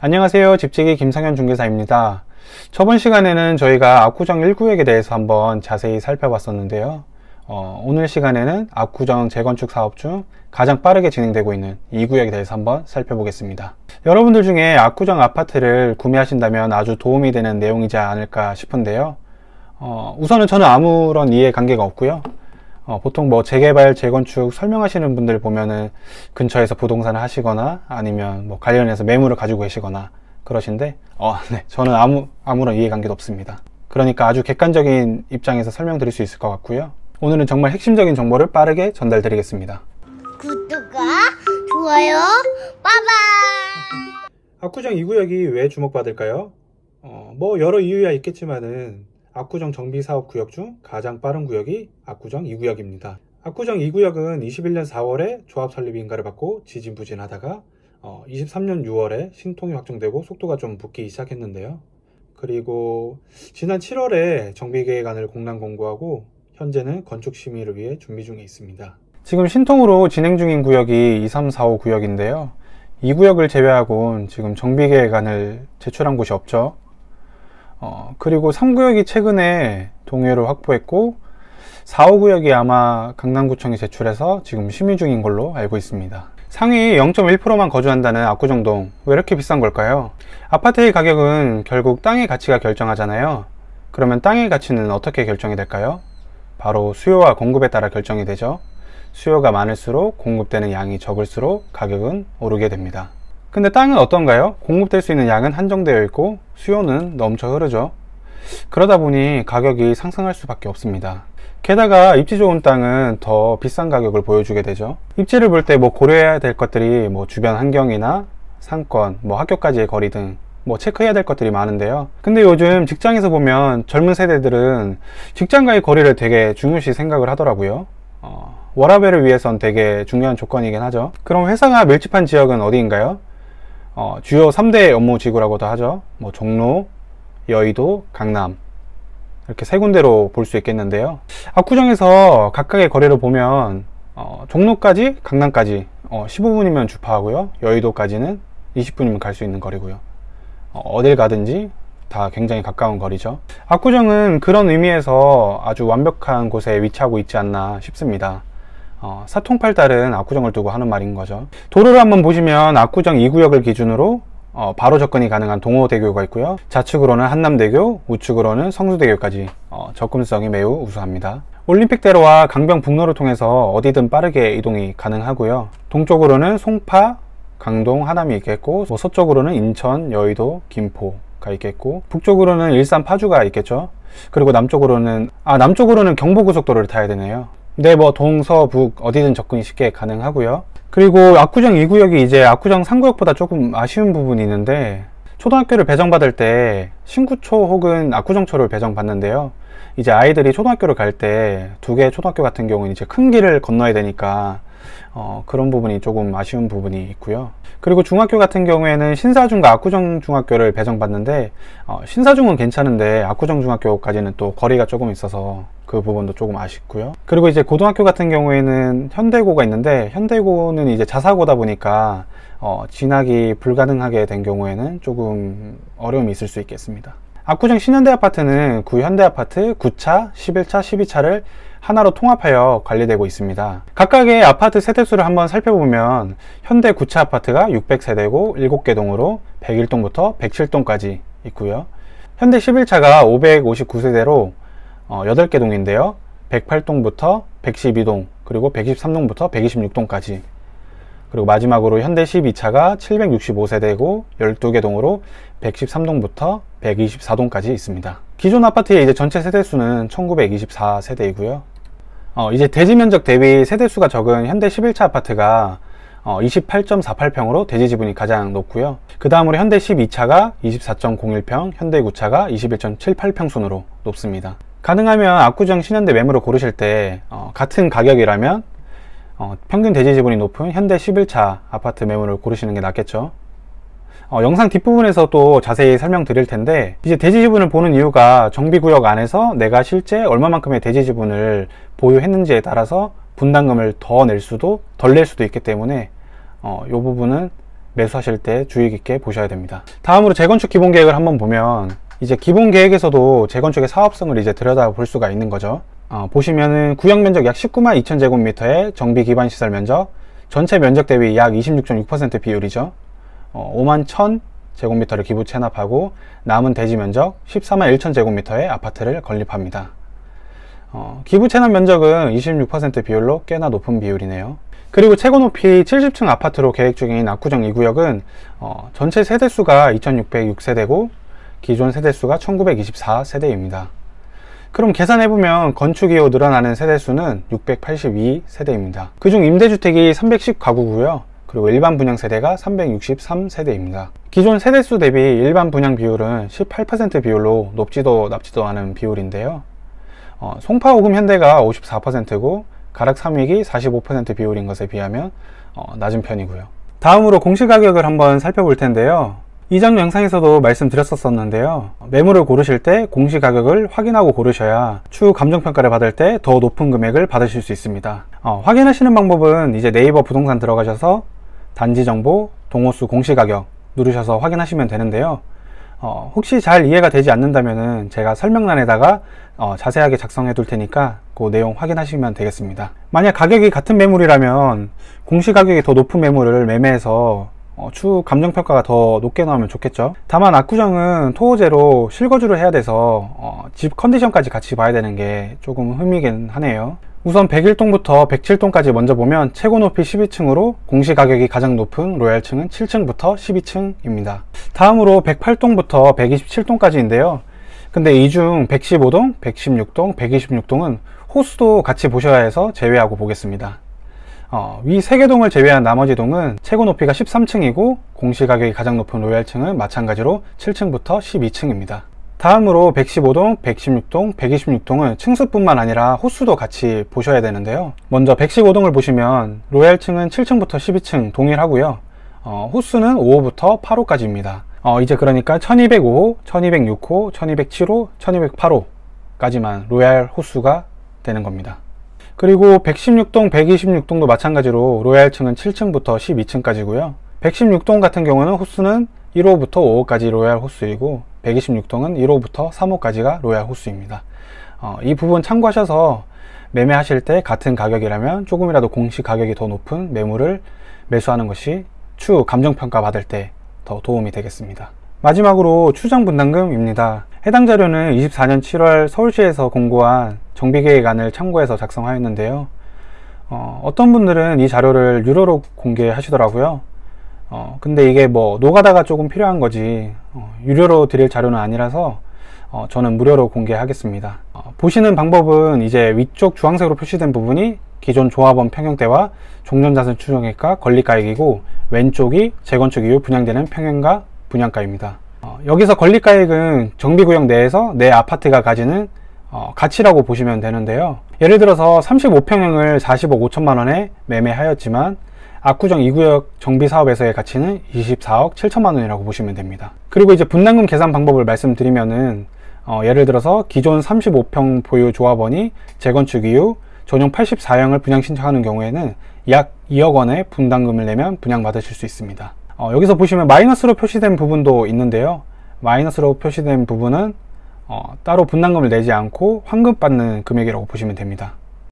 안녕하세요. 집지기 김성현 중개사입니다. 저번 시간에는 저희가 압구정 1구역에 대해서 한번 자세히 살펴봤었는데요. 오늘 시간에는 압구정 재건축 사업 중 가장 빠르게 진행되고 있는 2구역에 대해서 한번 살펴보겠습니다. 여러분들 중에 압구정 아파트를 구매하신다면 아주 도움이 되는 내용이지 않을까 싶은데요. 우선은 저는 아무런 이해관계가 없고요. 보통 뭐 재개발, 재건축 설명하시는 분들 보면은 근처에서 부동산을 하시거나 아니면 뭐 관련해서 매물을 가지고 계시거나 그러신데 네, 저는 아무런 이해관계도 없습니다. 그러니까 아주 객관적인 입장에서 설명드릴 수 있을 것 같고요. 오늘은 정말 핵심적인 정보를 빠르게 전달드리겠습니다. 구독과 좋아요 빠바이. 압구정 2구역이 왜 주목받을까요? 뭐 여러 이유야 있겠지만은 압구정 정비사업구역 중 가장 빠른 구역이 압구정 2구역입니다. 압구정 2구역은 21년 4월에 조합 설립 인가를 받고 지지부진하다가 23년 6월에 신통이 확정되고 속도가 좀 붙기 시작했는데요. 그리고 지난 7월에 정비계획안을 공란 공고하고 현재는 건축 심의를 위해 준비 중에 있습니다. 지금 신통으로 진행 중인 구역이 2, 3, 4, 5 구역인데요. 2구역을 제외하고는 지금 정비계획안을 제출한 곳이 없죠. 그리고 3구역이 최근에 동의를 확보했고 4, 5구역이 아마 강남구청에 제출해서 지금 심의 중인 걸로 알고 있습니다. 상위 0.1%만 거주한다는 압구정동, 왜 이렇게 비싼 걸까요? 아파트의 가격은 결국 땅의 가치가 결정하잖아요. 그러면 땅의 가치는 어떻게 결정이 될까요? 바로 수요와 공급에 따라 결정이 되죠. 수요가 많을수록 공급되는 양이 적을수록 가격은 오르게 됩니다. 근데 땅은 어떤가요? 공급될 수 있는 양은 한정되어 있고 수요는 넘쳐 흐르죠. 그러다 보니 가격이 상승할 수밖에 없습니다. 게다가 입지 좋은 땅은 더 비싼 가격을 보여주게 되죠. 입지를 볼 때 뭐 고려해야 될 것들이 뭐 주변 환경이나 상권, 뭐 학교까지의 거리 등 뭐 체크해야 될 것들이 많은데요. 근데 요즘 직장에서 보면 젊은 세대들은 직장과의 거리를 되게 중요시 생각을 하더라고요. 워라밸을 위해선 되게 중요한 조건이긴 하죠. 그럼 회사가 밀집한 지역은 어디인가요? 주요 3대 업무지구라고도 하죠. 뭐 종로, 여의도, 강남 이렇게 세 군데로 볼 수 있겠는데요. 압구정에서 각각의 거리를 보면 종로까지, 강남까지 15분이면 주파하고요. 여의도까지는 20분이면 갈 수 있는 거리고요. 어딜 가든지 다 굉장히 가까운 거리죠. 압구정은 그런 의미에서 아주 완벽한 곳에 위치하고 있지 않나 싶습니다. 사통팔달은 압구정을 두고 하는 말인 거죠. 도로를 한번 보시면 압구정 2구역을 기준으로 바로 접근이 가능한 동호대교가 있고요. 좌측으로는 한남대교, 우측으로는 성수대교까지 접근성이 매우 우수합니다. 올림픽대로와 강변북로를 통해서 어디든 빠르게 이동이 가능하고요. 동쪽으로는 송파, 강동, 하남이 있겠고 서쪽으로는 인천, 여의도, 김포가 있겠고 북쪽으로는 일산, 파주가 있겠죠. 그리고 남쪽으로는 경부고속도로를 타야 되네요. 네, 뭐 동서북 어디든 접근이 쉽게 가능하고요. 그리고 압구정 2구역이 이제 압구정 3구역보다 조금 아쉬운 부분이 있는데 초등학교를 배정받을 때 신구초 혹은 압구정초를 배정받는데요. 이제 아이들이 초등학교를 갈 때 두 개의 초등학교 같은 경우는 이제 큰 길을 건너야 되니까 그런 부분이 조금 아쉬운 부분이 있고요. 그리고 중학교 같은 경우에는 신사중과 압구정 중학교를 배정받는데 신사중은 괜찮은데 압구정 중학교까지는 또 거리가 조금 있어서 그 부분도 조금 아쉽고요. 그리고 이제 고등학교 같은 경우에는 현대고가 있는데 현대고는 이제 자사고다 보니까 진학이 불가능하게 된 경우에는 조금 어려움이 있을 수 있겠습니다. 압구정 신현대아파트는 구현대아파트 9차, 11차, 12차를 하나로 통합하여 관리되고 있습니다. 각각의 아파트 세대수를 한번 살펴보면 현대 9차 아파트가 600세대고 7개 동으로 101동부터 107동까지 있고요. 현대 11차가 559세대로 8개 동인데요. 108동부터 112동, 그리고 113동부터 126동까지. 그리고 마지막으로 현대 12차가 765세대고 12개 동으로 113동부터 124동까지 있습니다. 기존 아파트의 이제 전체 세대수는 1924세대이고요. 이제 대지 면적 대비 세대수가 적은 현대 11차 아파트가 28.48평으로 대지 지분이 가장 높고요. 그 다음으로 현대 12차가 24.01평, 현대 9차가 21.78평 순으로 높습니다. 가능하면 압구정 신현대 매물을 고르실 때 같은 가격이라면 평균 대지 지분이 높은 현대 11차 아파트 매물을 고르시는 게 낫겠죠. 영상 뒷부분에서 또 자세히 설명드릴 텐데 이제 대지 지분을 보는 이유가 정비구역 안에서 내가 실제 얼마만큼의 대지 지분을 보유했는지에 따라서 분담금을 더 낼 수도 덜 낼 수도 있기 때문에 이 부분은 매수하실 때 주의 깊게 보셔야 됩니다. 다음으로 재건축 기본 계획을 한번 보면 이제 기본 계획에서도 재건축의 사업성을 이제 들여다볼 수가 있는 거죠. 보시면은 구역 면적 약 19만 2천 제곱미터의 정비 기반 시설 면적, 전체 면적 대비 약 26.6% 비율이죠. 5만 1천 제곱미터를 기부 체납하고 남은 대지 면적 14만 1천 제곱미터의 아파트를 건립합니다. 기부 체납 면적은 26% 비율로 꽤나 높은 비율이네요. 그리고 최고 높이 70층 아파트로 계획 중인 압구정 2구역은 전체 세대수가 2606세대고 기존 세대수가 1924세대입니다. 그럼 계산해보면 건축이후 늘어나는 세대수는 682세대입니다. 그중 임대주택이 310가구고요. 그리고 일반 분양 세대가 363세대입니다. 기존 세대수 대비 일반 분양 비율은 18% 비율로 높지도 낮지도 않은 비율인데요. 송파오금 현대가 54%고 가락 3획이 45% 비율인 것에 비하면 낮은 편이고요. 다음으로 공시가격을 한번 살펴볼 텐데요. 이전 영상에서도 말씀드렸었는데요. 매물을 고르실 때 공시가격을 확인하고 고르셔야 추후 감정평가를 받을 때 더 높은 금액을 받으실 수 있습니다. 확인하시는 방법은 이제 네이버 부동산 들어가셔서 단지정보, 동호수 공시가격 누르셔서 확인하시면 되는데요. 혹시 잘 이해가 되지 않는다면 제가 설명란에다가 자세하게 작성해 둘 테니까 그 내용 확인하시면 되겠습니다. 만약 가격이 같은 매물이라면 공시가격이 더 높은 매물을 매매해서 추후 감정평가가 더 높게 나오면 좋겠죠. 다만 압구정은 토호제로 실거주를 해야 돼서 집 컨디션까지 같이 봐야 되는 게 조금 흠이긴 하네요. 우선 101동부터 107동까지 먼저 보면 최고 높이 12층으로 공시가격이 가장 높은 로얄층은 7층부터 12층입니다. 다음으로 108동부터 127동까지인데요. 근데 이 중 115동, 116동, 126동은 호수도 같이 보셔야 해서 제외하고 보겠습니다. 위 3개 동을 제외한 나머지 동은 최고 높이가 13층이고 공시가격이 가장 높은 로얄층은 마찬가지로 7층부터 12층입니다. 다음으로 115동, 116동, 126동은 층수뿐만 아니라 호수도 같이 보셔야 되는데요. 먼저 115동을 보시면 로얄층은 7층부터 12층 동일하고요. 호수는 5호부터 8호까지입니다. 이제 그러니까 1205호, 1206호, 1207호, 1208호까지만 로얄 호수가 되는 겁니다. 그리고 116동, 126동도 마찬가지로 로얄층은 7층부터 12층까지고요. 116동 같은 경우는 호수는 1호부터 5호까지 로얄 호수이고 126동은 1호부터 3호까지가 로얄 호수입니다. 이 부분 참고하셔서 매매하실 때 같은 가격이라면 조금이라도 공시 가격이 더 높은 매물을 매수하는 것이 추후 감정평가 받을 때 더 도움이 되겠습니다. 마지막으로 추정 분담금입니다. 해당 자료는 24년 7월 서울시에서 공고한 정비계획안을 참고해서 작성하였는데요. 어떤 분들은 이 자료를 유료로 공개하시더라고요. 근데 이게 뭐 노가다가 조금 필요한 거지 유료로 드릴 자료는 아니라서 저는 무료로 공개하겠습니다. 보시는 방법은 이제 위쪽 주황색으로 표시된 부분이 기존 조합원 평형대와 종전자산 추정액과 권리가액이고 왼쪽이 재건축 이후 분양되는 평형과 분양가입니다. 여기서 권리가액은 정비구역 내에서 내 아파트가 가지는 가치라고 보시면 되는데요. 예를 들어서 35평형을 40억 5천만 원에 매매하였지만 압구정 2구역 정비사업에서의 가치는 24억 7천만 원이라고 보시면 됩니다. 그리고 이제 분담금 계산 방법을 말씀드리면은 예를 들어서 기존 35평 보유 조합원이 재건축 이후 전용 84형을 분양 신청하는 경우에는 약 2억 원의 분담금을 내면 분양받으실 수 있습니다. 여기서 보시면 마이너스로 표시된 부분도 있는데요. 마이너스로 표시된 부분은 따로 분담금을 내지 않고 환급받는 금액이라고 보시면 됩니다.